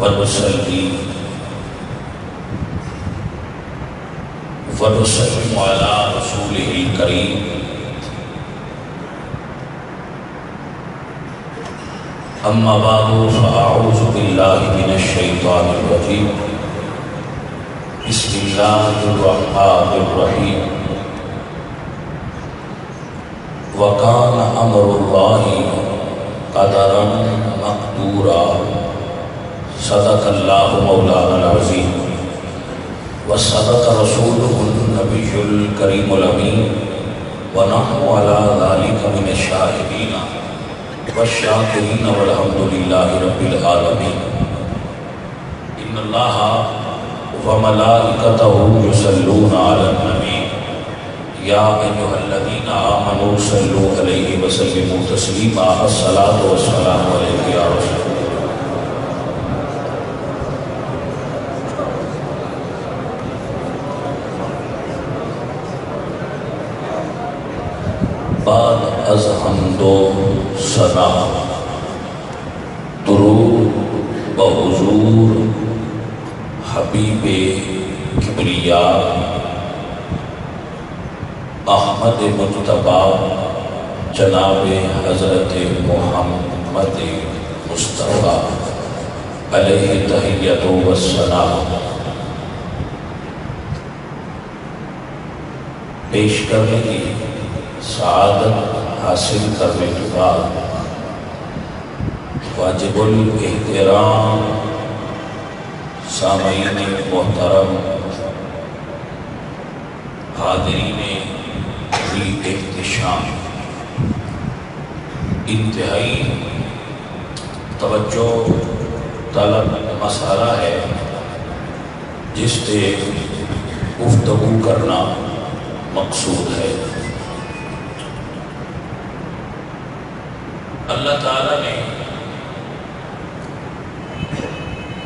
ونصلي ونسلم على رسوله الكريم أما بعد فأعوذ بالله من الشيطان الرجيم بسم الله الرحمن الرحيم وكان أمر الله قدرا مقدورا صدق الله مولانا العظيم وصدق رسوله النبي الكريم الأمين ونحن على ذلك من الشاهدين والشاكرين والحمد لله رب العالمين إن الله وملائكته يصلون على النبي يا أيها الذين آمنوا صلوا عليه وسلموا تسليما الصلاة والسلام عليك يا رسول الله. بعد از حمد و ثنا درود بحضور حبیب کبریاء احمد مجتبی جناب حضرت محمد مصطفیٰ علیہ تحیۃ و ثنا پیش کرنے کی سعادت حاصل کرنے کے بعد واجب الاحترام سامعین محترم حاضرین ذی احتشام انتہائی توجہ طلب مسئلہ ہے جس سے گفتگو کرنا مقصود ہے۔ اللہ تعالیٰ نے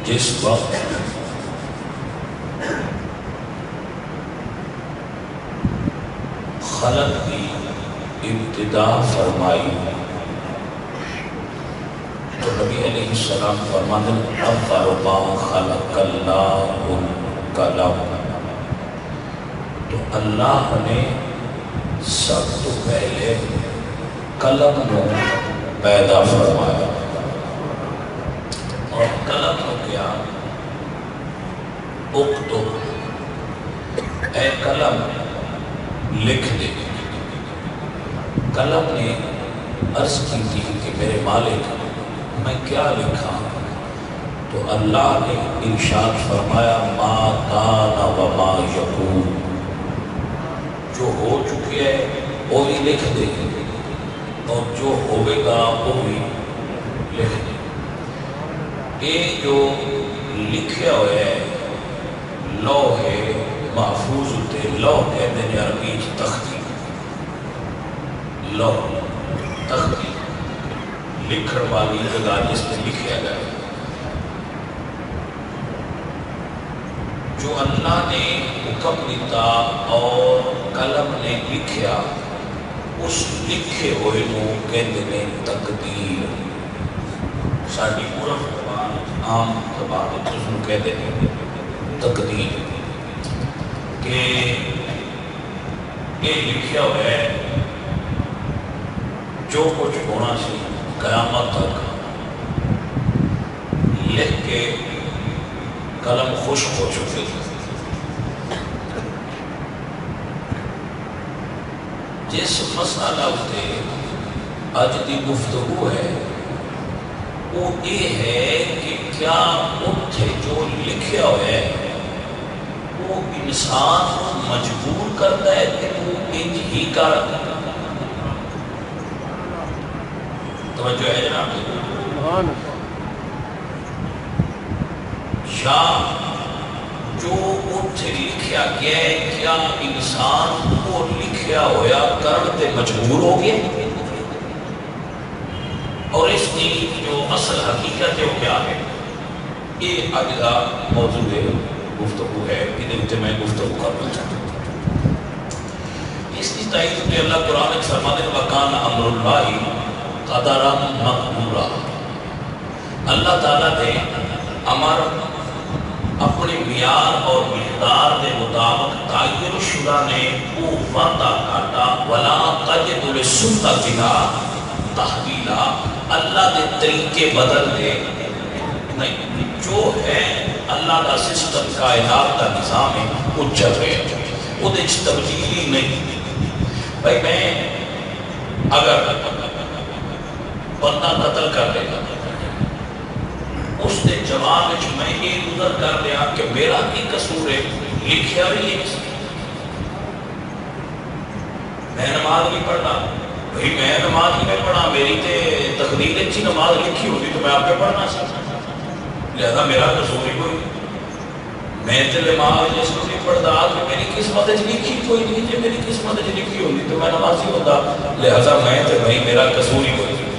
جس وقت خلق کی ابتدا فرمائی تو نبی علیہ السلام فرماتے ہیں اول ما خلق اللہ القلم، تو اللہ نے سب تو پہلے قلم کو پیدا فرمایا، اور قلم کو کیا اکتب، اے قلم لکھ دے۔ قلم نے عرض کی تھی کہ میرے مالک میں کیا لکھا، تو اللہ نے ارشاد فرمایا ما کان و ما یکون، جو ہو چکی ہے وہ بھی لکھ دے اور جو ہوئے گا وہ بھی لکھ دے۔ یہ جو لکھے ہوئے ہے لوح محفوظ ہوتے، لوح کہتے ہیں عربی تختی، لوح تختی لکھن والی جگہ جس میں لکھا گیا، جو اللہ نے حکم دیتا اور قلم نے لکھیا، اس لکھے ہوئے نو کہتے ہیں تقدیر۔ ساڈی عرف زبان عام زبان اس کو کہتے ہیں تقدیر، کہ یہ لکھیا ہوا ہے جو کچھ ہونا سی قیامت تک، لکھ کے قلم خشک ہو چکے۔ جس مسئلہ ہوتے اج دی گفتگو ہے وہ یہ ہے کہ کیا اتھے جو لکھیا ہوا ہے وہ انسان کو مجبور کرتا ہے کہ وہ انج ہی کر، توجہ ہے جناب، یا جو اتھے لکھیا گیا ہے کیا انسان کو لکھیا ہویا کرتے مجبور ہو گیا، اور اس کی جو اصل حقیقت ہے وہ کیا ہے؟ یہ آج کا موضوع گفتگو ہے، ادھر میں گفتگو کرنا چاہتا ہوں۔ اس کی تائید میں اللہ قرآن میں فرماتے ہیں وَكَانَ أَمْرُ اللَّهِ قَدَرًا مَقْدُورًا، اللہ تعالیٰ نے امر اپنے معیار اور مقدار کے مطابق تعین شدہ نے وہ وعدہ کاٹا ولا تجد لسنتنا تحویلا، اللہ کے طریقے بدل دے نہیں، جو ہے اللہ کا سسٹم کائنات کا نظام ہے وہ چل رہے وہ تبدیلی نہیں۔ بھائی میں اگر بندہ قتل کر دے گا اس کے جواب میں یہ گزر کر دیا کہ میرا کی قصور ہے، لکھیا بھی ہے میں نماز نہیں پڑھنا، بھائی میں نماز نہیں پڑھا، میری تے تقدیر اچھی نماز لکھی ہوتی تو میں آپ پہ پڑھنا سکتا، لہذا میرا قصور ہی کوئی میں تے نماز جس کو نہیں پڑھتا کہ میری قسمت لکھی کوئی نہیں، جی میری قسمت لکھی ہوتی تو میں نمازی ہوتا، لہذا میں تے بھائی میرا قصور ہی کوئی نہیں۔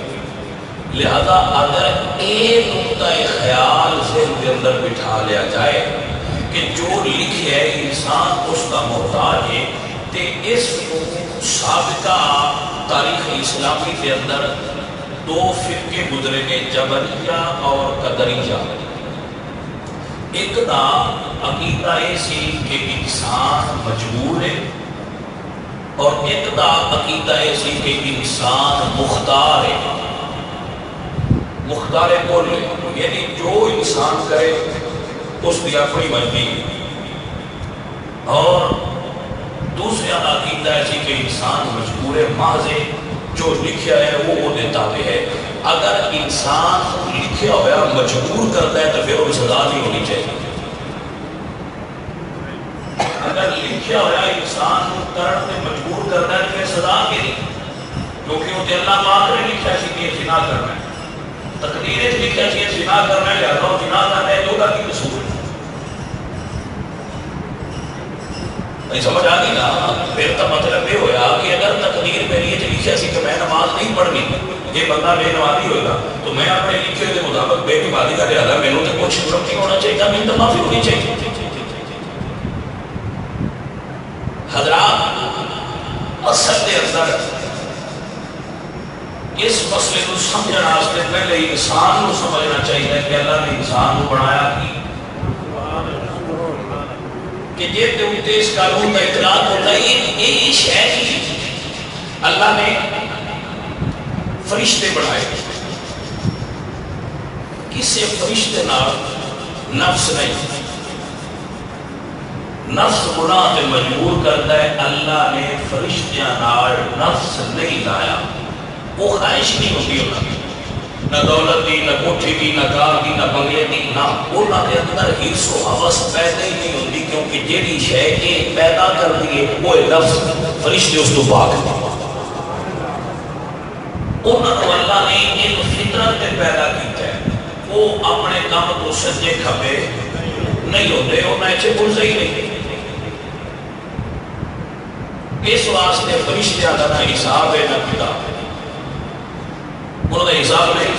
لہذا اگر ایک نقطہ خیال ذہن کے اندر بٹھا لیا جائے کہ جو لکھے ہے انسان اس کا محتاج ہے، تو اس سابقہ تاریخ اسلامی کے اندر دو فرقے گزرے نے، جبریہ اور قدریہ۔ ایک دا عقیدہ ایسی کہ انسان مجبور ہے، اور ایک دا عقیدہ ایسی کہ انسان مختار ہے، مختار کل ہے، یعنی جو انسان کرے اس کی اپنی مرضی، اور دوسرے عقیدہ ایسی کہ انسان مجبور محض ہے، جو لکھا ہے وہ دیتا ہے۔ اگر انسان لکھا ہوا مجبور کرتا ہے تو پھر وہ سزا نہیں ہونی چاہیے۔ اگر لکھا ہوا انسان کرنے میں مجبور کرتا ہے تو پھر سزا کی نہیں، کیونکہ وہ اللہ پاک نے لکھا سی کہ زنا کرنا ہے، تقدیر لکھا سی زنا کرنا ہے، لہذا وہ زنا کرنا ہے، جو کی قصور ہے۔ سمجھ آ گئی نا؟ پھر تو مطلب یہ ہوا کہ اگر تقدیر میری یہ لکھا سی کہ میں نماز نہیں پڑھنی، یہ بندہ بے نمازی ہوگا تو میں اپنے لکھے کے مطابق بے نمازی کا لہٰذا میرے تو کچھ نہیں ہونا چاہیے، میری تو معافی ہونی چاہیے۔ حضرات اصل کے اندر اس مسئلے کو سمجھنے واسطے پہلے انسان کو سمجھنا چاہیے کہ اللہ نے انسان کو بنایا کہ یہ اس قانون کا اطلاق ہوتا ہے، یہ شہر ہی اللہ نے فرشتے بنائے، کسی فرشتے نال نفس نہیں، نفس گناہ تے مجبور کرتا ہے، اللہ نے فرشتیاں نال نفس نہیں لایا، وہ خواہش نہیں ہوتی ہوتا، نہ دولت دی، نہ کوٹھی دی، نہ کار دی، نہ بنگلے دی، نہ انہاں دے اندر حرص و ہوس پیدا ہی نہیں ہوتی، کیونکہ جیڑی شے کے پیدا کر دیے وہ نفس، فرشتے اس کو پاک ہیں، انہاں کو اللہ نے ایک فطرت پہ پیدا کیتا ہے، وہ اپنے کام تو سجے کھبے نہیں ہوتے، انہاں اچھے پرزے ہی نہیں، اس واسطے فرشتیاں کا نہ حساب ہے نہ کتاب ہے، انہوں نے حساب نہیں،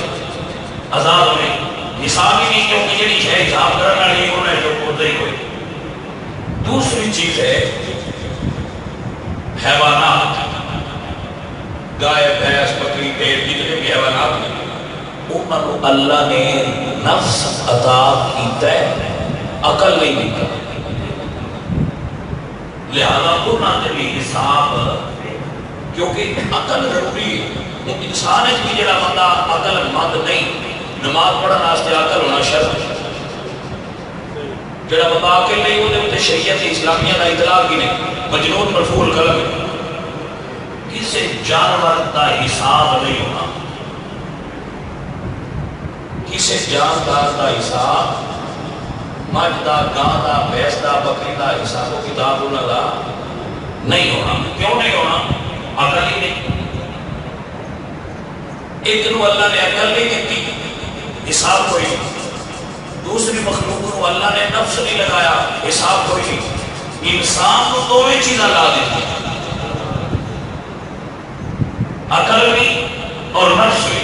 عذاب نہیں، حساب ہی نہیں، کیونکہ یہ شے حساب کرنا نہیں، انہوں نے جو پردے ہی ہوئی۔ دوسری چیز ہے حیوانات، گائے بھینس بکری بھیڑ جتنے بھی حیوانات ہیں انہوں نے اللہ نے نفس عطا کیتا ہے، عقل نہیں دیتا، لہذا انہوں نے بھی حساب، کیونکہ عقل ضروری ہے، انسان کی جڑا بندہ عقل مند نہیں، نماز پڑھنے واسطے عقل ہونا شرط ہے، جڑا بندہ عقل نہیں وہ تے شریعت اسلامیہ کا اطلاق ہی نہیں، مجنون مرفوع القلم ہے، کسی جانور کا حساب نہیں ہونا، کسی جاندار کا حساب، مجھ دا، گاں دا، بھینس دا، بکری دا حساب و کتاب انہاں دا نہیں ہونا، کیوں نہیں ہونا؟ عقل ہی نہیں، ایک نو اللہ نے عقل نہیں دیتی، حساب کوئی نہیں، دوسری مخلوق کو اللہ نے نفس نہیں لگایا، حساب کوئی نہیں، انسان کو دو چیزیں لا دیتی، عقل بھی اور نفس بھی۔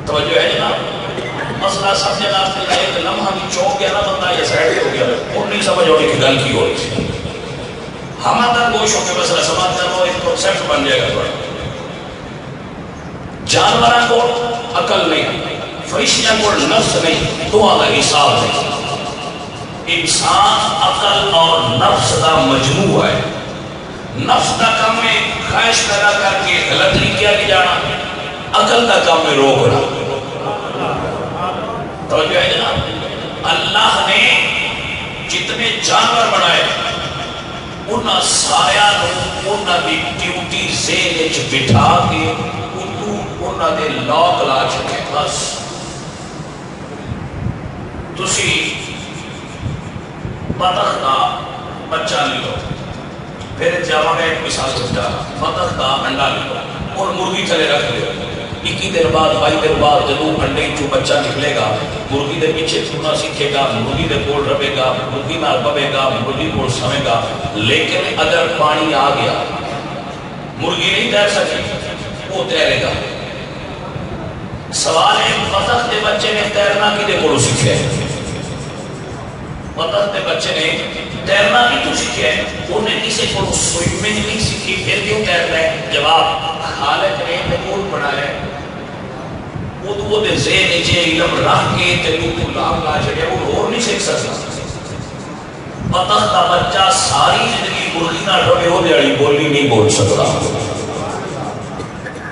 توجہ ہے جناب؟ مسئلہ سمجھنے واسطے ایک لمحہ بھی چوک گیا نا بندہ یا سائڈ ہو گیا، وہ نہیں سمجھ ہونے کی گل کی ہو رہی تھی، ہم تک کوشش ہو کے مسئلہ سمجھ کر وہ ایک کنسیپٹ بن جائے گا۔ جانوراں کو عقل نہیں، فرشتیاں کو نفس نہیں، دعا کا حساب نہیں. انسان عقل اور نفس کا مجموعہ ہے. نفس کا کام ہے خواہش پیدا کر کے غلط نہیں کیا جانا، عقل کا کام ہے روکنا. توجہ ہے جناب. اللہ نے جتنے جانور بنائے انہاں ساریاں نوں انہاں دی ڈیوٹی ذہن وچ بٹھا کے انہاں دے لاک لا چھڈے. بس تسی بطخ کا بچہ لے لو، پھر جاوا میں ایک مثال سمجھا، بطخ کا انڈا لے لو اور مرغی تھلے رکھ لو. 21 دن بعد 22 دن بعد جدو انڈے چو بچہ نکلے گا، مرغی دے پیچھے چھوڑنا سیکھے گا، مرغی دے کول رہے گا، مرغی نال ببے گا، مرغی کول سوے گا. لیکن اگر پانی آ گیا مرغی نہیں تیر سکی، وہ تیرے گا. سوال ہے بطخ کے بچے نے تیرنا کدے کولوں سیکھے؟ بطخ کے بچے نے تیرنا کتوں سیکھے؟ انہیں کسی کو سوئمنگ نہیں سیکھی، پھر کیوں تیرنا ہے؟ جواب خالق نے مقبول بنایا ہے. وہ دے ذہن چ علم رکھ کے تینوں کو لام لا چھڑیا، وہ اور نہیں سیکھ سکتا. بطخ کا بچہ ساری زندگی مرغی نال رہے ہو دیہڑی بولی نہیں بول سکتا.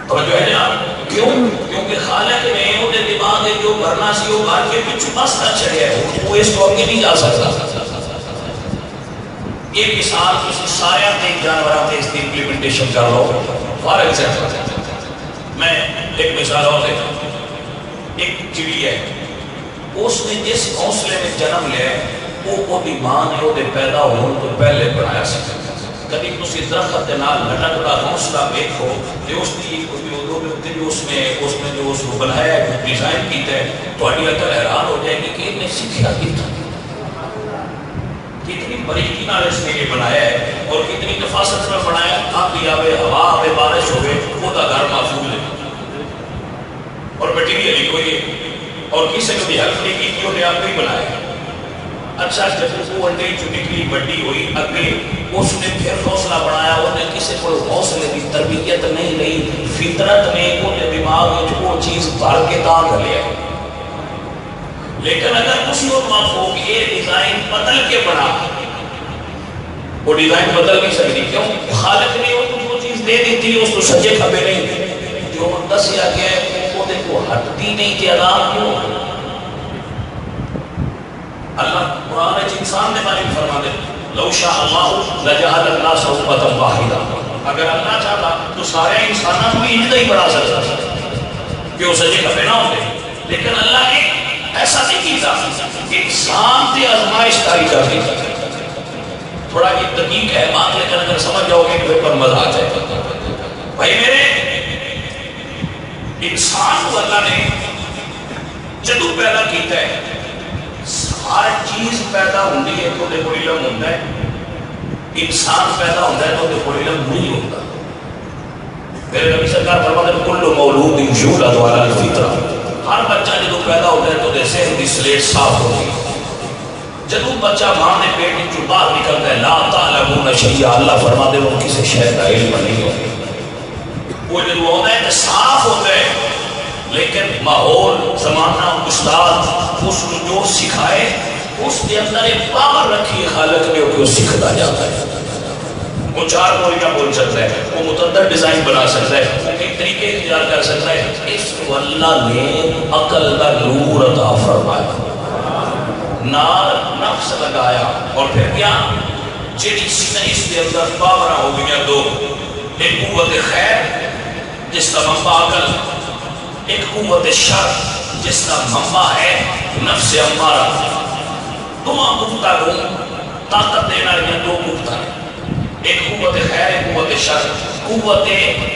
توجہ ہے نا؟ کیوں؟ کیونکہ خالق نے وہ دے دماغ میں جو بھرنا سی وہ بھر کے پچھو بس نہ چھڑیا ہے، وہ اس کو آگے نہیں جا سکتا. یہ مثال کسی سارے تے جانوراں تے اس کی امپلیمنٹیشن کر لو. فار ایگزامپل میں ایک مثال اور دیتا ہوں. ایک چڑی ہے، اس نے جس گھونسلے میں جنم لیا وہ ماں نے وہ پیدا ہونے تو پہلے بنایا سکتا. کبھی کسی درخت کے نال لٹکتا گھونسلہ دیکھو تو اس کی اس میں جو اس کو بنایا ہے، ڈیزائن کیتا ہے، تھوڑی عقل حیران ہو جائے گی کہ انہیں سیکھا کتنی باریکی نال اس نے یہ بنایا ہے اور کتنی نفاست میں بنایا. آندھی آوے، ہوا آوے، بارش ہوئے، وہ دا گھر محفوظ ہے اور مٹیریل ہی کوئی ہے اور کسی کو بھی ہیلپ نہیں کی، انہیں آپ ہی بنایا. اچھا جب وہ انڈے جو نکلی بڑی ہوئی، اگے اس نے پھر گھونسلہ بنایا. انہیں کسی کو گھونسلے کی تربیت نہیں لئی، فطرت نے انہیں دماغ میں وہ چیز بھر کے کام کر لیا. لیکن اگر کسی اور معفوق یہ ڈیزائن بدل کے بنا، وہ ڈیزائن بدل نہیں سکتی. کیوں؟ خالق نے ان کو جو چیز دے دی تھی اس کو سجے کھبے نہیں، جو دسیا گیا ہے وہ دیکھو ہٹتی نہیں تھی. عذاب کیوں؟ اللہ قرآن انسان نے بارے میں فرما دے لو شاء اللہ لجعل الناس امۃ واحدہ. اگر اللہ چاہتا تو سارے انسانوں کو انجدہ ہی بڑھا سکتا کہ وہ سجے کھبے نہ ہوتے. لیکن اللہ نے ایسا نہیں کیتا، انسان تے آزمائش کاری کر دی. تھوڑا یہ دقیق ہے بات، لیکن اگر سمجھ جاؤ گے تو پر مزہ آ جائے گا. بھائی میرے انسان کو اللہ نے جدو پیدا کیتا ہے، ہر چیز پیدا ہوتی ہے تو دے کوئی علم ہوتا ہے. انسان پیدا ہوتا ہے تو دے کوئی علم نہیں ہوتا. میرے نبی سرکار فرماتے ہیں کل مولود یولد علی الفطرہ. ہر بچہ جدو پیدا ہوتا ہے تو دے ذہن دی سلیٹ صاف ہوتی ہے. جدو بچہ ماں نے پیٹ چوں باہر نکلتا ہے لا تعلمون شیئا، اللہ فرماتے ہیں وہ کسی شے کا علم نہیں ہوتا. وہ جدو ہوتا ہے تو صاف ہوتا ہے، لیکن ماحول، زمانہ، استاد اس کو جو سکھائے اس کے اندر ایک پاور رکھی ہے خالق نے کہ وہ سکھتا جاتا ہے. وہ 4 بولیاں بول سکتا ہے، وہ متعدد ڈیزائن بنا سکتا ہے، وہ کئی طریقے اختیار کر سکتا ہے. اس کو اللہ نے عقل کا نور عطا فرمایا، نار نفس لگایا. اور پھر کیا جیڑی اس کے اندر پاور ہو گئی دو، ایک قوت خیر جس کا منبع عقل، ایک قوت شر جس کا منبع ہے نفس امارہ. دونوں گفتہ کو طاقت دینا یہ دو گفتہ ہیں، ایک قوت خیر، ایک قوت شر. قوت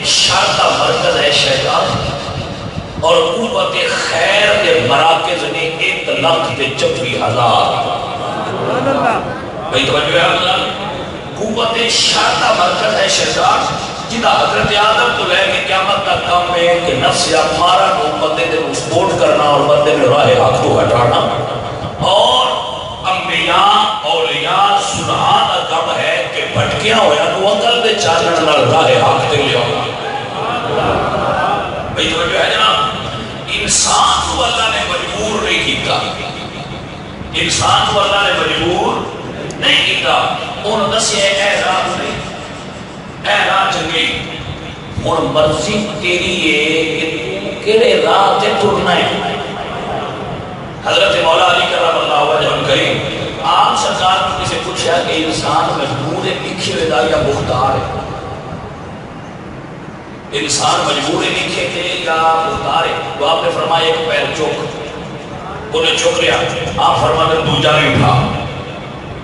شر کا مرکز ہے شیطان اور قوت خیر کے مراکز نے 1,26,000. بھئی توجہ ہے اللہ. قوت شر کا مرکز ہے شیطان، جنہا حضرت آدم تو لے کے قیامت کا کام ہے کہ نفس امارہ کو بندے دے سپورٹ کرنا اور بندے میں راہ حق کو ہٹانا. اور انبیاء اولیاء سنہا کا کام ہے کہ بھٹکیاں ہویا تو عقل دے چالن نال راہ حق تے لے آنا. بھئی توجہ ہے جناب. انسان کو اللہ نے مجبور نہیں کیتا، انسان کو اللہ نے مجبور نہیں کیتا، انہوں نے دسیا اے راہ نہیں، اے راہ چنگی، اور مرضی تیری ہے کہ تو کیڑے راہ تے ٹرنا ہے۔ حضرت مولا علی کرم اللہ وجہ کریم آپ سرکار نے کسی پوچھا کہ انسان مجبور ہے لکھے ہوئے یا مختار ہے؟ انسان مجبور ہے لکھے تھے یا مختار ہے؟ تو آپ نے فرمایا ایک پیر چک، انہیں چک لیا، آپ فرماتے دوجہ نہیں اٹھا،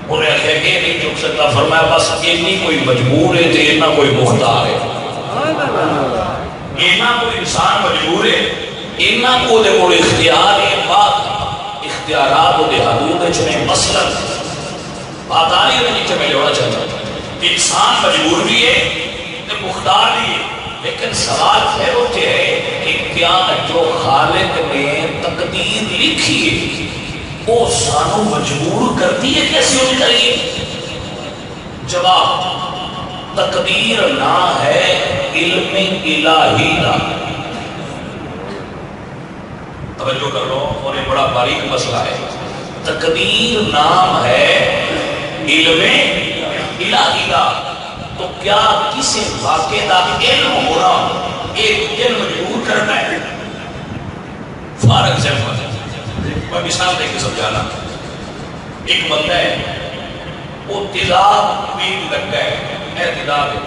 انہیں کہا کہ نہیں چک سکتا، فرمایا بس اتنی کوئی مجبور ہے تو اتنا کوئی مختار ہے، اتنا کوئی انسان مجبور ہے، اتنا کو دے کوئی اختیار ہے، بات اختیارات و دے حدود چنے مثلا بات آ رہی ہے نیچے میں لیوڑا چاہتا ہوں، انسان مجبور بھی ہے تو مختار بھی ہے، لیکن سوال پھر ہوتے ہے کہ کیا جو خالق نے تقدیر لکھی ہے وہ سانو مجبور کرتی ہے کیسی ہونی چاہیے؟ جواب تقدیر نہ ہے علم الہی نہ، توجہ کر لو اور یہ بڑا باریک مسئلہ ہے، تقدیر نام ہے علم الہی کا، تو کیا کسی واقعہ کا علم ہونا ایک علم مجبور کرنا ہے؟ فار ایگزامپل میں مثال دے کے سمجھانا، ایک بندہ ہے وہ تیزاب پین لگ گئے، اعتداد ہے،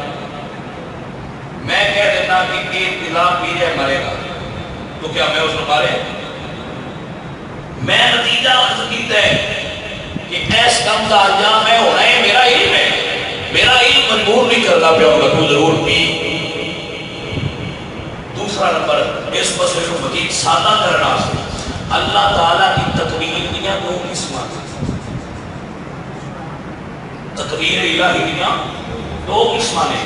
میں کہہ دیتا کہ ایک تیزاب پی جائے مرے گا، تو کیا میں اس کو مارے؟ میں نتیجہ اخذ کیتا ہے کہ ایس کم کا انجام ہے ہونا ہے، میرا علم ہے، میرا علم مجبور نہیں کرنا پہ ہوگا تو ضرور پی۔ دوسرا نمبر اس مسئلے کو مزید سادہ کرنا، اللہ تعالیٰ کی تقدیر دیا دو قسمیں، تقدیر الہی دیا دو قسمیں نے،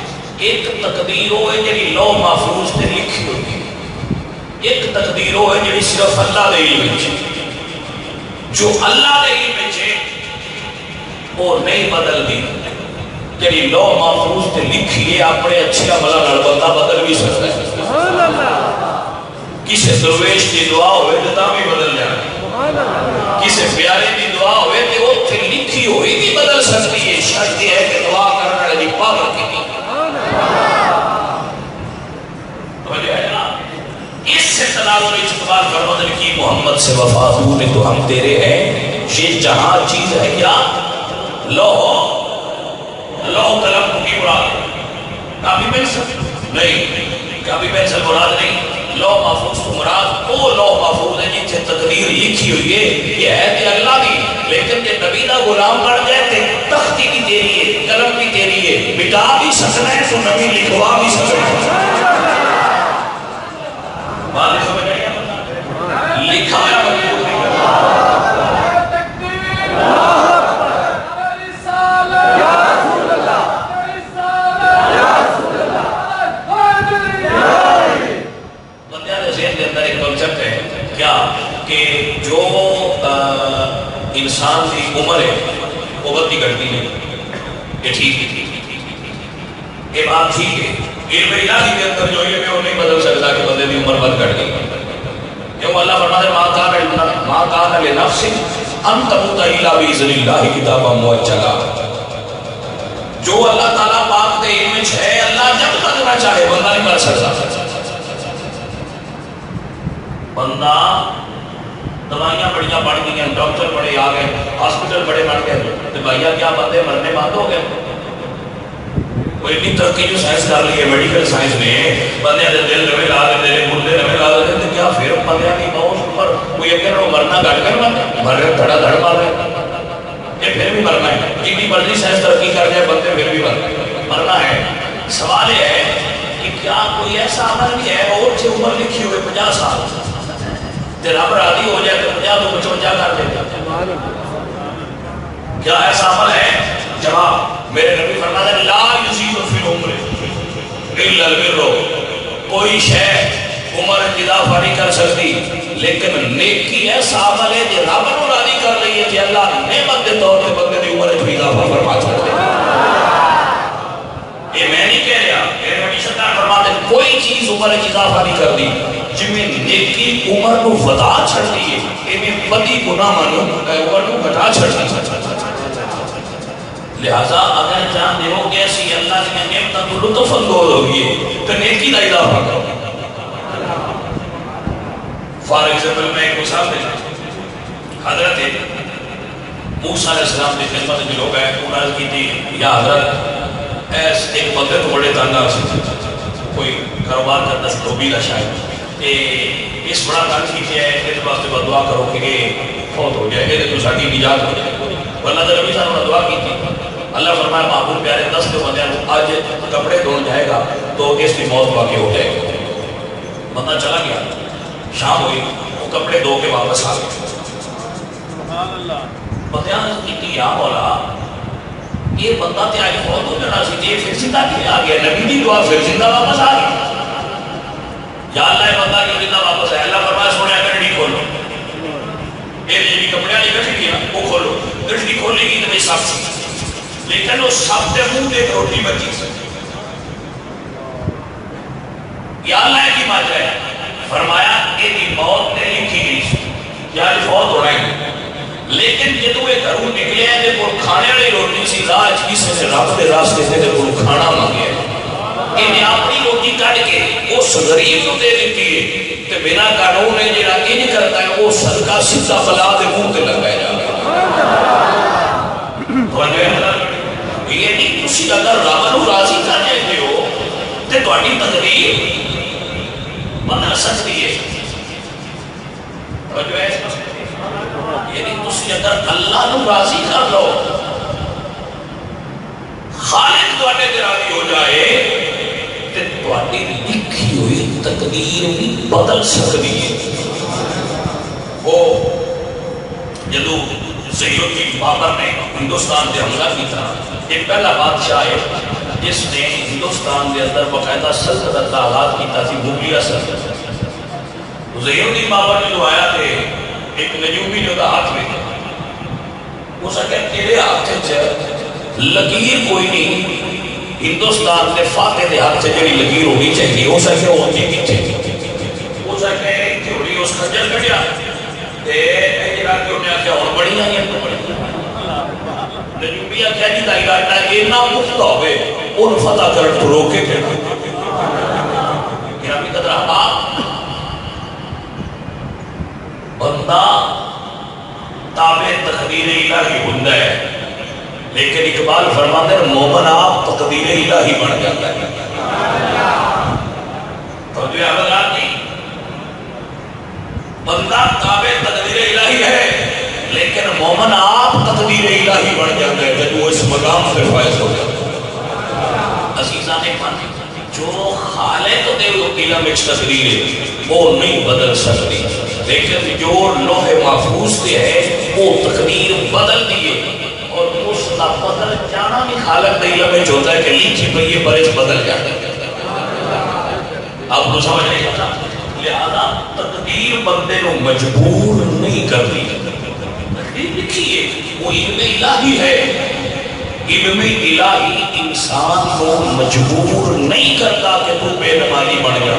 ایک تقدیر وہ ہے جی لوح محفوظ تے لکھی ہوتی ہے، ایک تقدیر وہ ہے جی صرف اللہ دے علم ہے، جو اللہ دے علم ہے وہ نہیں بدل دی، جی لوح محفوظ تے لکھی ہے اپنے اچھے عملہ نال بندہ بدل بھی سکتا ہے، کسی درویش کی دعا ہوئے تو بھی بدل جائے، کسی پیارے کی دعا ہوئے تو وہ لکھی ہوئی بھی بدل سکتی ہے، شرط یہ ہے کہ دعا کرنے والی پاور کی نہیں۔ اس سے تناظر اقبال فرماتے کی محمد سے وفا نے تو ہم تیرے ہیں، یہ جہاں چیز ہے کیا لوح قلم کی مراد کافی پینسل نہیں، کافی پینسل مراد نہیں، لوح محفوظ کو مراد وہ لوح محفوظ ہے جن سے تقدیر لکھی ہوئی ہے، یہ ہے تے اللہ دی، لیکن جب نبی دا غلام بن جائے تے تختی بھی تیری ہے، قلم بھی تیری ہے، مٹا بھی سکنا ہے تو نبی لکھوا بھی سکنا ہے، بات سمجھ آئی ہے؟ لکھا ہے مجبور نہیں کرنا۔ کیا کہ جو انسان کی عمر ہے وہ بدتی گھٹتی نہیں، یہ ٹھیک ہے، یہ بات ٹھیک ہے، علم الہی کے اندر جو علم ہے وہ نہیں بدل سکتا کہ بندے کی عمر بد گھٹ گئی، کیوں اللہ فرماتا ہے ما کان لنفس ان تموت الا باذن اللہ کتابا مؤجلا، جو اللہ تعالیٰ پاک دے علم ہے اللہ جب کرنا چاہے بندہ نہیں کر سکتا، بندہ دوائیاں بڑیاں بڑھ گئی ہیں، ڈاکٹر بڑے آ گئے، ہاسپٹل بڑے بڑھ گئے، تو بھائیہ کیا بندے مرنے بند ہو گئے؟ کوئی اتنی ترقی جو سائنس کر لی ہے میڈیکل سائنس نے، بندے دل نویں لا دیتے ہیں، مردے نویں لا دیتے ہیں، تو کیا پھر بندے کی موت پر کوئی اگر وہ مرنا گھٹ کر مر رہے دھڑا دھڑ مر رہے، یہ پھر بھی مرنا ہے، جتنی مرضی سائنس ترقی کر جائے بندے پھر بھی مرنا ہے۔ سوال یہ ہے کہ کیا کوئی ایسا عمل بھی ہے اور سے عمر لکھی ہوئے 50 سال رب راضی ہو جائے تو 50 تو 55 کر دیتا، کیا ایسا عمل ہے؟ جواب میرے نبی فرماتے ہیں لا یزید فی العمر الا البر، کوئی شے عمر اضافہ نہیں کر سکتی، لیکن نیکی ایسا عمل ہے جو رب کو راضی کر رہی ہے کہ اللہ نعمت کے طور پہ بندے کی عمر میں اضافہ فرما سکتے ہیں۔ یہ میں نہیں کہہ رہا، میرے نبی سرکار فرماتے ہیں کوئی چیز عمر اضافہ نہیں کر دی جویں نیکی عمر کو ودا چھڑ دیئے ایویں بدی گناہ عمر کو گھٹا چھڑ دی لہذا اگر جان دے ہو گیا سی اللہ نے نعمتاں تو لطف اندوز ہوگی تو نیکی دا اضافہ کرو فار ایگزامپل میں ایک مثال دے حضرت موسیٰ علیہ السلام نے خدمت میں لوگ آئے انہوں نے کی تھی یا حضرت ایس ایک بندے تو بڑے تانگا سے کوئی کاروبار کرتا سے دھوبی کا شاید اس بڑا تانگ کی ہے اس بات سے دعا کرو کہ فوت ہو جائے یہ تو ساڑھی نجات ہو جائے اللہ تعالیٰ نبی صاحب نے دعا کی تھی اللہ فرمایا محبوب پیارے 10 کے بندے آج کپڑے دھونے جائے گا تو اس کی موت واقع ہو جائے گی بندہ چلا گیا شام ہوئی وہ کپڑے دھو کے واپس آ گئے بندیاں کی یا مولا یہ بندہ تے آج بہت ہو جانا سی یہ پھر زندہ کیا آ گیا نبی دی دعا پھر زندہ واپس آ گیا یا اللہ یہ بندہ کیوں زندہ واپس آیا اللہ فرمایا سونے گھڑی کھولو یہ جی کپڑے والی گھڑی ہے وہ کھولو گھڑی کھولے گی تو میں صاف سی لیکن وہ سب تے منہ دے روٹی بچی سکتی یا اللہ کی بات ہے فرمایا کہ دی موت نے لکھی گئی یا فوت ہونا ہے لیکن جدو یہ گھروں نکلے ہیں دے کو کھانے والی روٹی سی راج کسی نے رب دے راستے سے دے کو کھانا مانگے انہیں اپنی روٹی کٹ کے اس غریب کو دے دیتی ہے کہ بنا قانون ہے جڑا انج کرتا ہے وہ صدقہ سیدھا بلا دے منہ تے لگایا جاتا ہے یہ نہیں تسی اگر رب نو راضی کر جاتے ہو تے تہاڈی تقدیر بدل سکتی ہے توجہ ہے یعنی تسی اگر اللہ نو راضی کر لو خالق تواڈے تے راضی ہو جائے تے تواڈی لکھی ہوئی تقدیر بھی بدل سکتی ہے وہ جدو سیدی بابر نے ہندوستان پہ حملہ کی تھا ایک پہلا بادشاہ ہے جس نے ہندوستان کے اندر باقاعدہ سلطنت کا آغاز کیا تھی مغلیہ سلطنت سیدی بابر نے جو آیا تھے ایک نجومی جو ہاتھ میں تھا وہ سا کہ تیرے ہاتھ لکیر کوئی نہیں ہندوستان کے فاتح کے ہاتھ سے جڑی لکیر ہونی چاہیے وہ سا کہ وہ ہوتی کتنے وہ سا کہ تھوڑی اس خنجر کٹیا بڑی آئی نجومیہ کیا جی دائی رائٹا اینا مفتا ہوئے ان فتح کرن تو روکے تھے گرامی قدر آپ بندہ تابع تقدیر الہی بندہ ہے لیکن اقبال فرماتے ہیں مومن آپ تقدیر الہی بن جاتا ہے توجہ آبادات نہیں بندہ تابع تقدیر الہی ہے لیکن مومن آپ تقدیر الہی بن جاتا ہے جب وہ اس مقام سے فائز ہو جاتا ہے عزیزان پانی جو خالق دے علم ایک تقدیر ہے وہ نہیں بدل سکتی لیکن جو لوح محفوظ سے ہے وہ تقدیر بدل دیے اور اس کا بدل جانا بھی خالق دے علم ایک ہوتا ہے کہ لکھی پہ یہ برس بدل جاتا ہے اب تو سمجھ نہیں آتا لہذا تقدیر بندے کو مجبور نہیں کرتی تقدیر لکھیے وہ علم الہی ہے علم الہی انسان کو مجبور نہیں کرتا کہ تو بے نمازی بن جا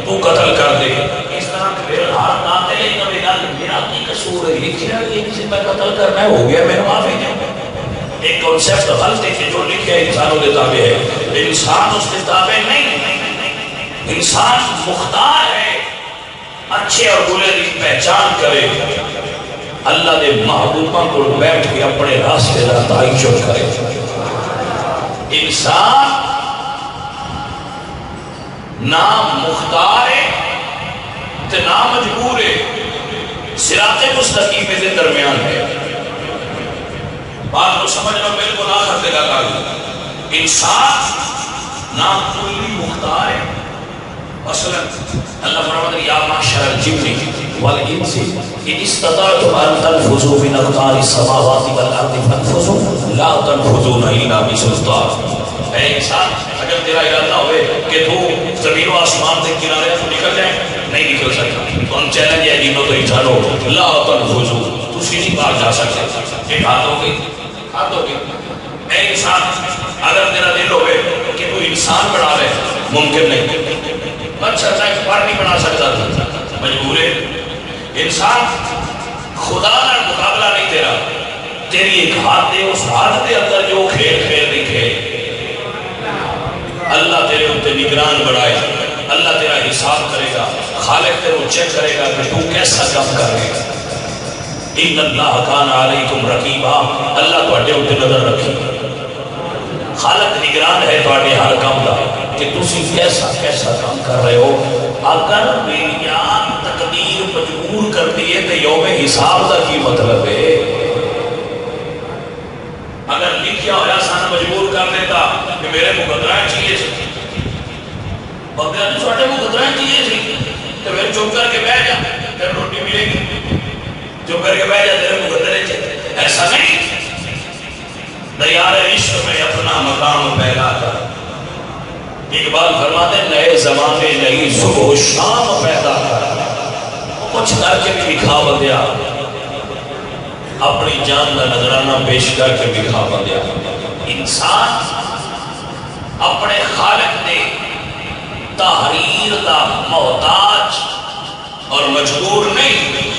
تو قتل کر دے اس طرح پھر ہاتھ ناتے لے کبھی نہ میرا کی قصور ہے لکھنا یہ کسی پر قتل کرنا ہے ہو گیا میرا معافی دے ایک کنسیپٹ غلط ہے کہ جو لکھے انسانوں کے تابع ہے انسان اس کے تابع نہیں انسان مختار ہے اچھے اور برے کی پہچان کرے اللہ نے محبوبہ کو بیٹھ کے اپنے راستے کا تعین کرے انسان نہ مختار ہے تو نہ مجبور ہے صراط مستقیم کے درمیان ہے بات کو سمجھنا بالکل آخر سے لگا انسان نہ کلی مختار ہے مثلا اللہ فرماتا ہے یا معشر الجن والانس ان استطعتم ان تنفذوا من اقطار السماوات والارض فانفذوا لا تنفذون الا بسلطان اے انسان اگر تیرا ارادہ ہوئے کہ تو زمین و آسمان کے کنارے سے نکل جائے نہیں نکل سکتا تو ہم چیلنج ہے جنوں تو انسانوں لا تنفذوا تو نہیں باہر جا سکتے ایک ہاتھ ہو گئی اے انسان اگر تیرا دل ہوئے کہ تو انسان بنا لے ممکن نہیں. اچھا ایک بار نہیں بنا سکتا مجبور ہے. انسان خدا نہ مقابلہ نہیں تیرا. تیری ایک ہاتھ دے اس ہاتھ دے اندر جو کھیل کھیل دکھے. اللہ تیرے اتنے نگران بڑھائے. اللہ تیرا حساب کرے گا. خالق تیرے چیک کرے گا کہ تو کیسا کام کر رہے گا. ان اللہ کان علیکم رقیبا. اللہ تواڈے اتنے نظر رکھے. خالق نگران ہے تواڈے ہر کام دا کہ تسی کیسا کیسا کام کر رہے ہو. اگر بیان تقدیر مجبور کر دیے تو یوم حساب دا کی مطلب ہے. اگر لکھیا ہوا سان مجبور کر دیتا کہ میرے مقدرہ چاہیے سی بندے نے چھوٹے مقدرہ چاہیے سی تو پھر چپ کر کے بیٹھ جا پھر روٹی ملے گی. چپ کر کے بیٹھ جا تیرے مقدرے چاہیے. ایسا نہیں. دیار عشق میں اپنا مقام پیدا کر. اقبال فرماتے ہیں نئے زمانے نئی صبح و شام پیدا کر. کچھ کر کے بھی دکھا بندیا. اپنی جان کا نظرانہ پیش کر کے دکھا بندیا. انسان اپنے خالق نے تحریر دا محتاج اور مجبور نہیں.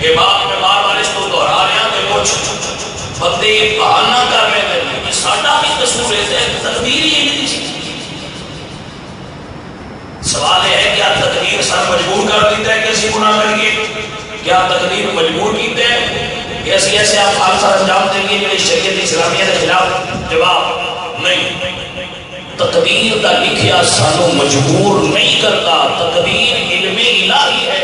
یہ بات میں بار بار اس کو دہرا رہا کہ کچھ بندے بہانہ کر رہے ہیں. ساڈا بھی قصور ہے. تقدیر ہی نہیں سی. سوال یہ ہے کیا تقدیر سر مجبور کر دیتا ہے کہ اسی گناہ کریے؟ کیا تقدیر مجبور کیتے ہیں کہ اسی ایسے افعال سر انجام دیں گے جو شریعت اسلامیہ کے خلاف؟ جواب نہیں. تقدیر دا لکھیا سانو مجبور نہیں کرتا. تقدیر علم الہی ہے.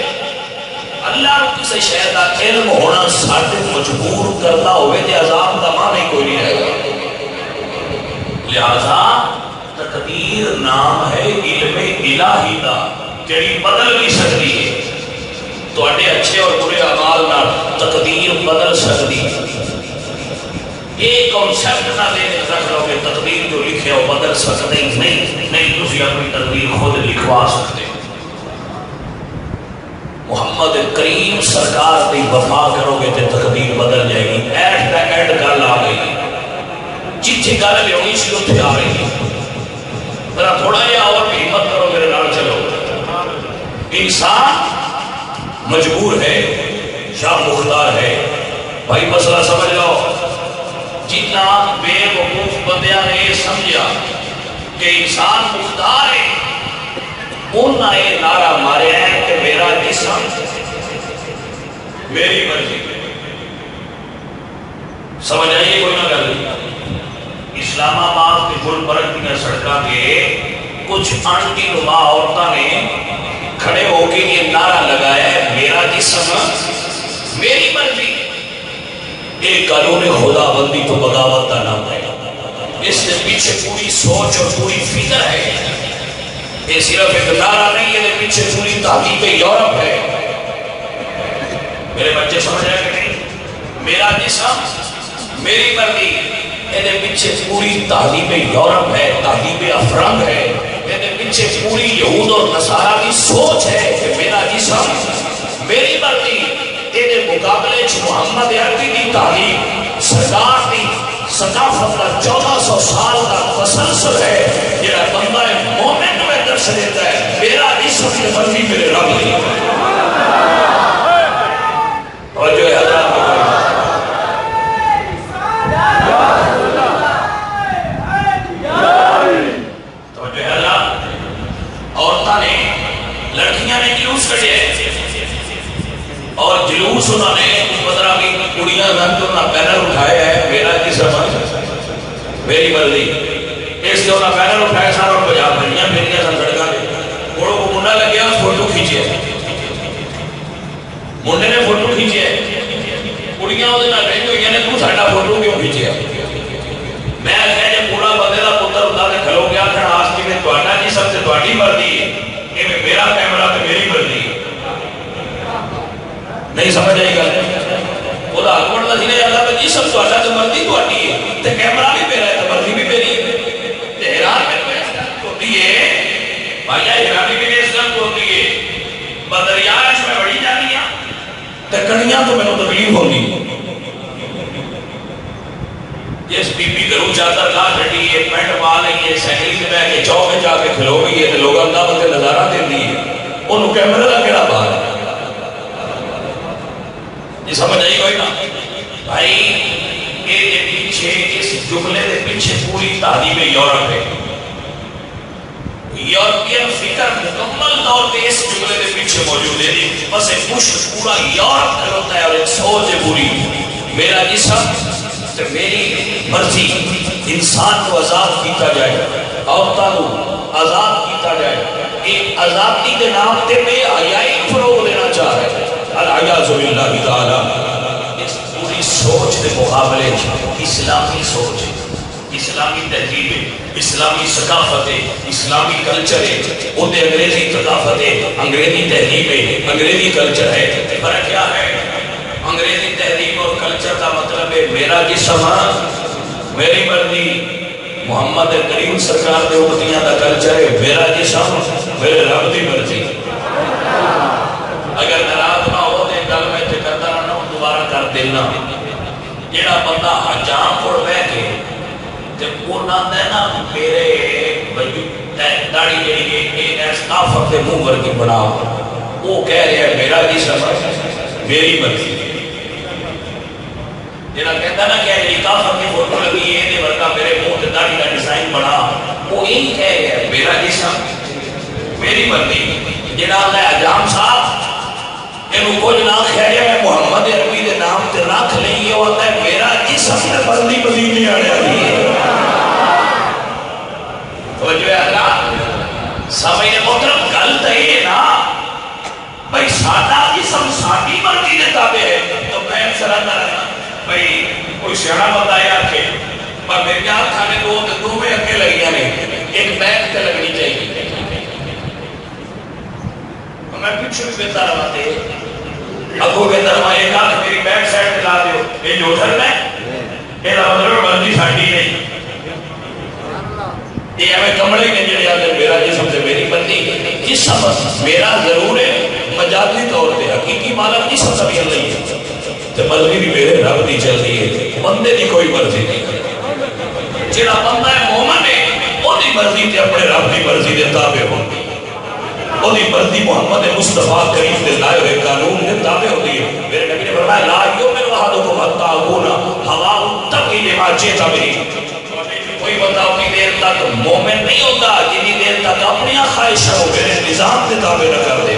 اللہ کو کسی شے دا علم ہونا ساڈے مجبور کرتا ہوئے تے عذاب دا معنی کوئی نہیں رہے گا. لہذا تقدیر نام ہے علم الہی دا جڑی بدل بھی سکتی ہے. تواڈے اچھے اور برے اعمال نال تقدیر بدل سکتی ہے. ایک کنسپٹ نہ لے رکھ لو کہ تقدیر جو لکھے ہو بدل سکتے نہیں. تسی اپنی تقدیر خود لکھوا سکتے. محمد کریم سرکار کی وفا کرو گے تو تقدیر بدل جائے گی. ایٹ دا اینڈ گل آ گئی. جتھے گل لینی سی اتنے آ رہی ہے. ذرا تھوڑا جہا اور بھی ہمت کرو میرے نال چلو. انسان مجبور ہے یا مختار ہے؟ بھائی مسئلہ سمجھ لو. جتنا بے وقوف بندیاں نے یہ سمجھا کہ انسان مختار ہے انہاں یہ نعرہ مارے ہیں کہ میرا جسم میری مرضی. سمجھ آئیے کوئی نہ کر. اسلام آباد کے گل برگ کی سڑکوں کے کچھ آنٹی نما عورتوں نے کھڑے ہو کے یہ نعرہ لگایا ہے میرا جسم میری مرضی. ایک قانون خدا بندی تو بغاوت کا نام ہے. اس کے پیچھے پوری سوچ اور پوری فکر ہے. یہ صرف ایک نعرہ نہیں ہے. پیچھے پوری تہذیب یورپ ہے. میرے بچے سمجھ رہے کہ نہیں؟ میرا جسم میری مرضی. یہ پیچھے پوری تہذیب یورپ ہے. تہذیب افرنگ ہے. یہ پیچھے پوری یہود اور نصارہ کی سوچ ہے کہ میرا جسم میری مرضی. یہ مقابلے محمد عربی کی تعلیم سرکار کی ثقافت کا 1400 سال کا تسلسل ہے. یہ بندہ مومن میں درس دیتا ہے میرا جسم کی مرضی میرے رب کی. اور جو حضرات عورتوں نے لڑکیاں نے جلوس کٹے اور جلوس انہوں نے پندرہ بھی کڑیاں رنگ انہوں بینر اٹھایا ہے میرا جسم میری مرضی. اس کے انہوں بینر اٹھایا سارا پنجاب بھریاں پھیریاں سن سڑکاں پہ. کوڑوں کو منڈا لگیا فوٹو کھینچے. منڈے نے فوٹو کھینچے. کڑیاں وہ رہی ہوئی نے تو ساڈا فوٹو کیوں کھینچیا؟ میں کہ جی پورا بندے کا پتر ہوتا تو کھلو گیا کھڑا آس کے تہاڈا جسم تے تہاڈی مرضی ہے. یہ میرا کیمرہ تے میری مرضی ہے. نہیں سمجھ آئی گل؟ وہ حق بنتا سی نا اللہ کا جسم تہاڈا تے مرضی تہاڈی ہے تے کیمرہ بھی میرا ہے تے مرضی بھی میری ہے. تے حیران ہوتی ہے بھائی حیرانی بھی اس گل کو ہوتی ہے. بدریا میں بڑی جانی ہاں تے کڑیاں تو مینوں تکلیف ہوندی. جس بی بی کرو چادر لا چڑی ہے، پینٹ پا لئی ہے، سائیکل سے بہ کے چوک میں جا کے کھلو گئی ہے، لوگ اللہ بتے نظارہ دینی ہے، انہوں کیمرے کا کہڑا بار ہے؟ یہ سمجھ آئی کوئی نا بھائی؟ یہ پیچھے اس جملے کے پیچھے پوری تعلیم یورپ ہے، یورپین فکر مکمل طور پہ اس جملے کے پیچھے موجود ہے۔ بس بش پورا یورپ کھلوتا ہے اور ایک سوچ ہے پوری، میرا جسم تو میری مرضی، انسان کو آزاد کیتا جائے، عورتوں کو آزاد کیتا جائے، ایک آزادی کے نام تے بے حیائی فروغ دینا چاہ رہے ہیں۔ العیاذ باللہ تعالی اس پوری سوچ کے مقابلے اسلامی سوچ ہے، اسلامی تہذیب ہے، اسلامی ثقافت ہے، اسلامی کلچر ہے، انہیں انگریزی ثقافت ہے، انگریزی تہذیب ہے، انگریزی کلچر ہے۔ فرق کیا ہے؟ انگریزی تہذیب اور کلچر کا مطلب ہے میرا جسم میری مرضی، محمد کریم سرکار دے امتیاں دا کلچر ہے میرا جسم میرے رب دی مرضی۔ اگر ناراض نہ ہو تو گل میں تے کرتا رہنا، دوبارہ کر دینا۔ جڑا بندہ حجام پڑ بہ کے تے کونا دے نا میرے داڑھی جڑی ہے اس کافر دے منہ ورگی بنا، وہ کہہ رہا ہے میرا جسم میری مرضی۔ جنہاں کہتا نا کہ یہ کافر کی فوٹو لگی ہے یہ ورگا میرے منہ تے داڑھی کا ڈیزائن بنا، وہ یہی کہہ رہا ہے میرا جسم میری مرضی۔ جنہاں اللہ حجام صاحب انہوں کچھ نہ کھیڑے میں محمد عربی دے نام تے رکھ لیں، یہ ہوتا ہے میرا جسم تے مرضی مزید نہیں آنے آئی ہے۔ توجہ ہے اللہ سمجھے محترم، گل تو یہ نا بھائی سادہ جسم ساڈی مرضی دے تابع ہے، تو میں سرانہ رہنا بھائی کوئی سیاڑا بندہ ہے آکے پر میرے آنکھ کھانے دو میں اکے لگیاں نے، ایک بیک تے لگنی چاہیے۔ میں پیچھے بھی بہتر رہا تھے ابو بہتر رہا ایک آنکھ میری بیک سائڈ دلا دیو، یہ جو ٹھر میں یہ مطلب مرضی ساڈی نہیں، یہ ہمیں کمڑے کے جڑے آتے میرا جسم سے میری مرضی۔ جسم میرا ضرور ہے مجازی طور پہ، حقیقی مالک جسم سبھی اللہ ہی ہے، تو مرضی بھی میرے رب دی چل رہی ہے، بندے دی کوئی مرضی نہیں۔ جڑا بندہ ہے مومن ہے وہ دی مرضی تے اپنے رب دی مرضی دے تابع ہوتی، وہ دی مرضی محمد مصطفیٰ کریم دے لائے ہوئے قانون دے تابع ہوتی ہے۔ میرے نبی نے فرمایا لا یؤمن احدکم حتی یکون ہواہ تبع لما جئت بہ۔ کوئی بندہ اپنی دیر تک مومن نہیں ہوتا جتنی دیر تک اپنی خواہشوں کو میرے نظام دے تابع نہ کر دے۔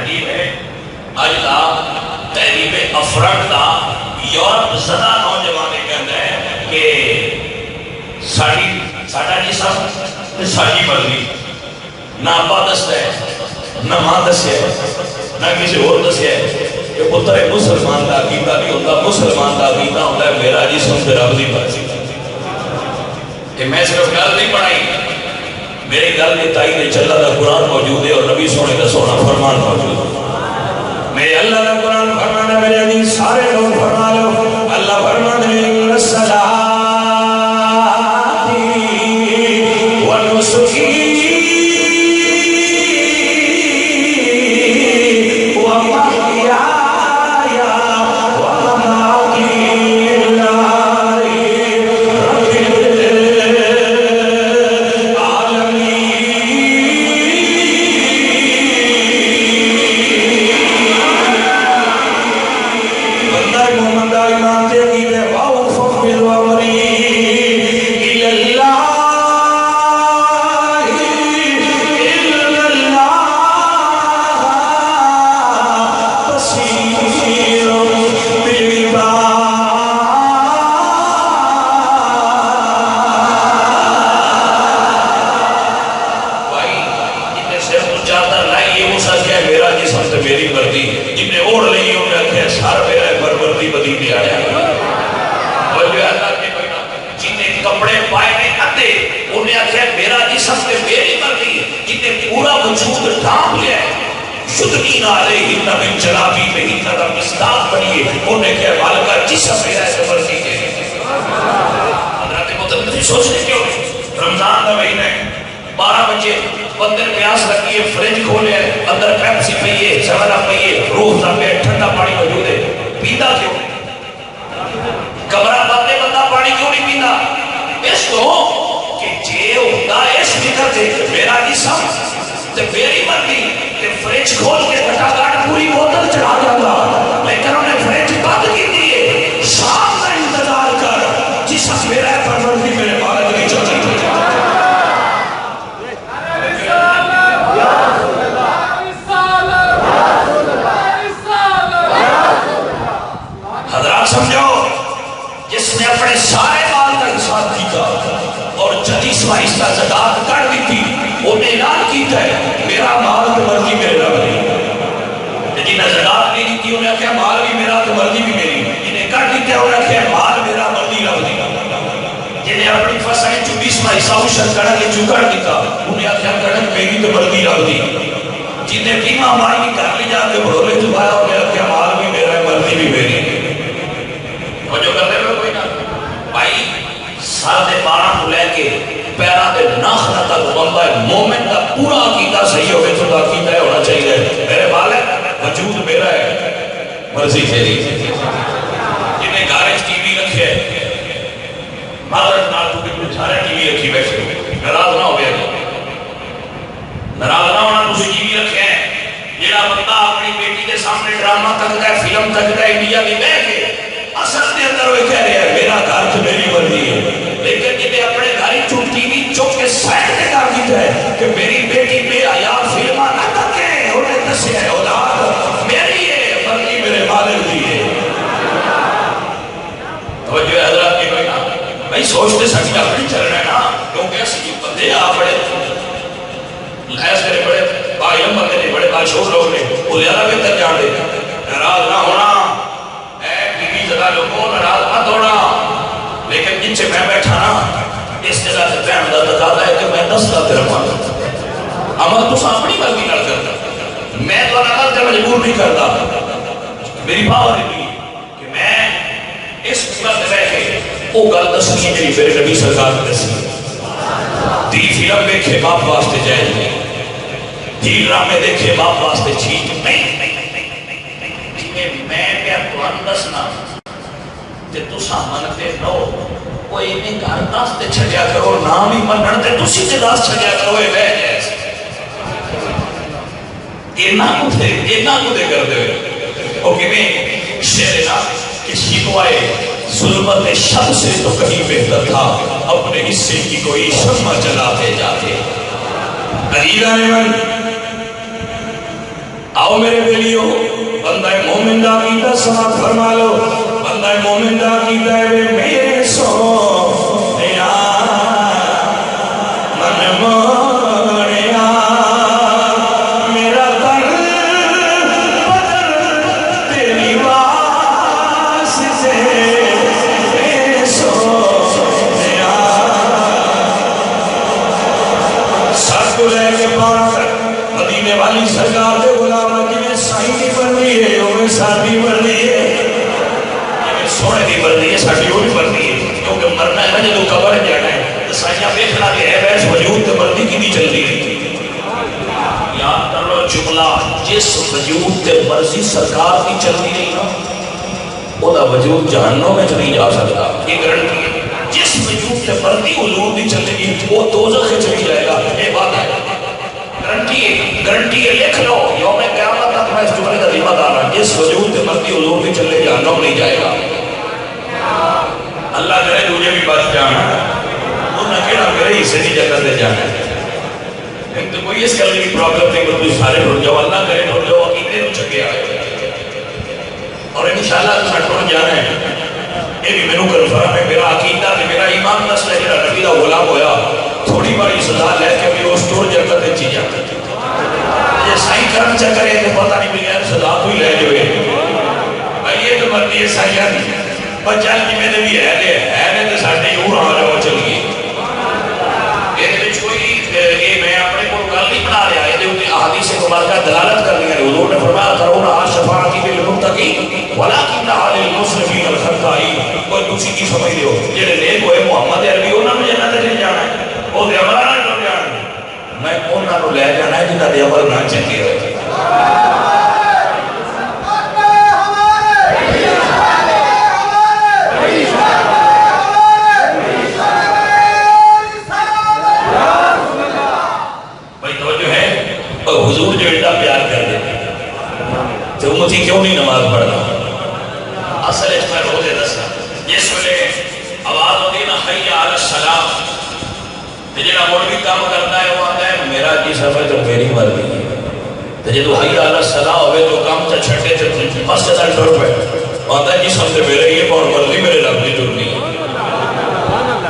عجیب ہے آج دا تحریب افراد دا یورپ زدہ نوجوانے کہتا ہے کہ ساڑا جسم ساڑی مرضی، نہ ابا دستا ہے نہ ماں دسیا ہے نہ کسی اور دسیا ہے۔ یہ پتر مسلمان دا عقیدہ نہیں ہوتا، مسلمان دا عقیدہ ہوتا ہے میرا جسم سے رب دی مرضی۔ کہ میں صرف گل نہیں پڑھائی، میری گل میں تائید چلا دا قرآن موجود ہے اور نبی سونے کا سونا فرمان موجود ہے۔ میرے اللہ کا قرآن فرمانا میرے حدیث سارے لوگ فرما لو، اللہ فرمانا میرے الصلاۃ والنسک سوچنے کیوں رمضان کا مہینہ ہے 12 بجے بندے پیاس لگی ہے، فریج کھولے ہے، اندر پیپسی پئی ہے، سیون اپ پئی ہے، روح پہ ٹھنڈا پانی موجود ہے، پیتا کیوں؟ کمرہ بندے بندہ تو کہ جے ہوتا اس فکر تے میرا جسم تے میری مرضی تے فریج کھول کے کھٹا پوری بوتل چڑھا جاتا، لیکن انہیں فریج بند کی دیئے شام کا انتظار کر جسم میرا ہے پرورتی میرے مالک نہیں چل رہی تھی۔ حضرات سمجھو، جس نے اپنے سارے مال کا حساب کیا اور جدیسوہ حصہ زکاة کر دی تھی، انہیں اعلان کیتا ہے میرا مال تو مرضی میرے رب نہیں، جنہیں زکاة نہیں دی تھی انہیں کہا مال بھی میرا تو مرضی بھی میری، جنہیں کر دیتے ہیں انہیں کہا مال میرا مرضی رب نہیں، جنہیں اپنی فصل 24واں حصہ اشر کڑک چکر دیتا انہیں کہا کڑک میری تو مرضی رب نہیں، جنہیں بیمہ مائی کر لی جا کے بڑھولے چکایا انہیں کہا مال بھی میرا ہے مرضی بھی میری۔ اور جو کرتے ہوئے کوئی نہ بھائی ساتھ بارہ کو لے کے پیرا دے ناخنہ تک بندہ مومن کا پورا عقیدہ صحیح ہوگے تو عقیدہ ہونا چاہیے میرے بالک وجود میرا ہے مرضی تیری۔ جنہیں گارج ٹی وی رکھے مغرب نال تو کچھ سارے ٹی وی رکھی بیٹھے ناراض نہ ہو گیا، ناراض نہ ہونا تسی ٹی وی رکھے ہیں جڑا بندہ اپنی بیٹی کے سامنے ڈرامہ تک ہے فلم تک ہے انڈیا بھی بیٹھ کے اصل کے اندر وہ کہہ رہے ہیں میرا گھر تو میری مرضی ہے، لیکن جنہیں اپنے گھر چپ ٹی وی چپ کے سائڈ میں کر دیتا ہے کہ میری بیٹی بے حیا فلمہ نہ تکے انہیں دسے ہے اولاد میری ہے مرضی میرے مالک دی ہے۔ توجہ ہے حضرات کی کوئی نہ بھائی سوچتے سکتے اپنی چل رہے ہیں نا، کیونکہ ایسی بندے آپ بڑے لحظ کرے بڑے باعلم بندے نے بڑے باشعور لوگ نے وہ زیادہ بہتر جان دے ناراض نہ ہونا لوگوں ناراض مت ہونا، لیکن جن سے میں بیٹھا نا اس جگہ سے بہن کا تقاضا ہے کہ میں دستا تیرا مانتا عمل تو اپنی مرضی نہ کرتا، میں تو عمل سے مجبور نہیں کرتا، میری پاور نہیں کہ میں اس وقت رہ کے وہ گل دسنی ہے جی میرے نبی سرکار نے دسی دی فلم دیکھے باپ واسطے جائز نہیں، دی ڈرامے دیکھے باپ واسطے ٹھیک نہیں، میں کیا تو دسنا تے تسا منتے نو کوئی نہیں گھر دس تے چھڑیا کرو نام ہی منن تے تسی تے دس چھڑیا کرو اے بہ جائے اینا کو دے کر دے او کیویں شعر نا کہ شکوائے ظلمت شب سے تو کہیں بہتر تھا اپنے حصے کی کوئی شمع جلاتے جاتے۔ عزیزان من آؤ میرے بیلیو بندہ مومن دا عقیدہ سماعت فرما لو، بندہ مومن دا عقیدہ ہے میرے سونیا من موڑیا میرا در بدر تیری واسطے میرے سونیا سر کو لے کے پاؤں مدینے والی سرکار دے غلام جنہیں سائی نہیں بن رہی ہے انہیں ساتھی بن رہی ہے، سونے دی مرضی ہے ساڈی وہ بھی مرضی ہے، کیونکہ مرنا ہے نا جدوں قبر جانا ہے تو سائیاں ویکھنا کہ ہے ویس وجود تے مرضی کیندی چلدی ہے۔ یاد کر لو جملہ جس وجود تے مرضی سرکار کی چلدی نہیں نا او دا وجود جہنم میں نہیں جا سکتا، یہ گارنٹی ہے۔ جس وجود تے مرضی حضور دی چلے گی وہ دوزخ میں چلی جائے گا، یہ بات ہے، گارنٹی ہے لکھ لو یوم قیامت تک میں اس جملے کا ذمہ دار ہوں، جس وجود تے مرضی حضور دی چلے جہنم نہیں جائے گا۔ اللہ کرے تجھے بھی بچ جانا انہیں کہنا میرے حصے کی جگہ دے جانا ہے، تو کوئی اس گل کی پرابلم نہیں کہ تم سارے ٹوٹ جاؤ، اللہ کرے ٹوٹ جاؤ عقیدے نو چکے آئے اور انشاءاللہ تمہیں ٹوٹ جانا ہے، یہ بھی میرے کنفرم ہے، میرا عقیدہ تے میرا ایمان نسل ہے جڑا نبی دا غلام ہویا تھوڑی بڑی سزا لے کے بھی اس ٹور جنت وچ ہی جاتا یہ سائیں کرم چکرے تے پتہ نہیں بغیر سزا تو ہی لے جوے بھائی یہ تو مرضی ہے سائیاں دی پر چل جی میں بھی ہے نے تے ساڈے اور آ جاؤ چلیے یہ کوئی یہ میں اپنے کو گل نہیں بنا رہا یہ احادیث مبارکہ دلالت کر رہی ہیں، حضور نے فرمایا ترون شفاعتی بالمتقین ولکن علی المسرفین الخطائین، کوئی دوسری کی سمجھ لیو جڑے نیک ہوئے محمد عربی انہاں نوں جنت لے جانا ہے، او دے عمل نال لے جانا ہے، میں انہاں نوں لے جانا ہے جنہاں دے عمل نہ چنگے ہوئے۔ مولوی کام کرتا ہے وہ آتا ہے میرا جسم ہے تو میری مرضی ہے تو جب حی علی الصلاۃ ہوئے تو کام چا چھٹے چھ مسجد ال ٹر پہ آتا ہے جسم سے میرے یہ اور مرضی میرے رب کی ٹرنی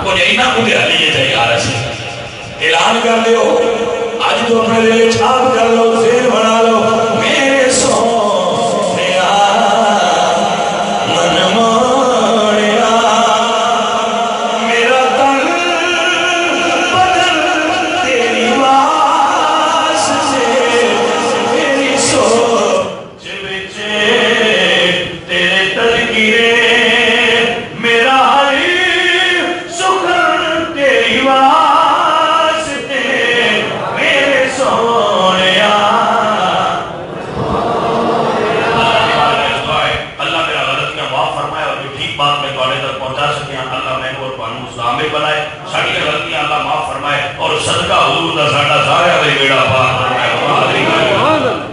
کو یہی نہ مجھے علی یہ تھے یار ایسی اعلان کر دیو آج تو اپنے دل چھاپ کر لو ذہن بنا لو میرے سونیا من مانیا میرا تن بدن تیری واسطے میری سوچ وچ تیرے تذکرے میرا ہر سخن تیری واسطے میرے سونیا اللہ میرا غلطیاں معاف فرمائے اور جو ٹھیک بات میں تواڈے تک پہنچا سکے اللہ میں اور تانوں اسلام بنائے ساری غلطیاں اللہ معاف فرمائے اور صدقہ حضور دا ساڈا سارے دے بیڑا پار فرمائے سبحان اللہ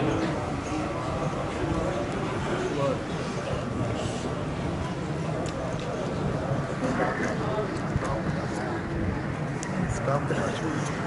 Stop that.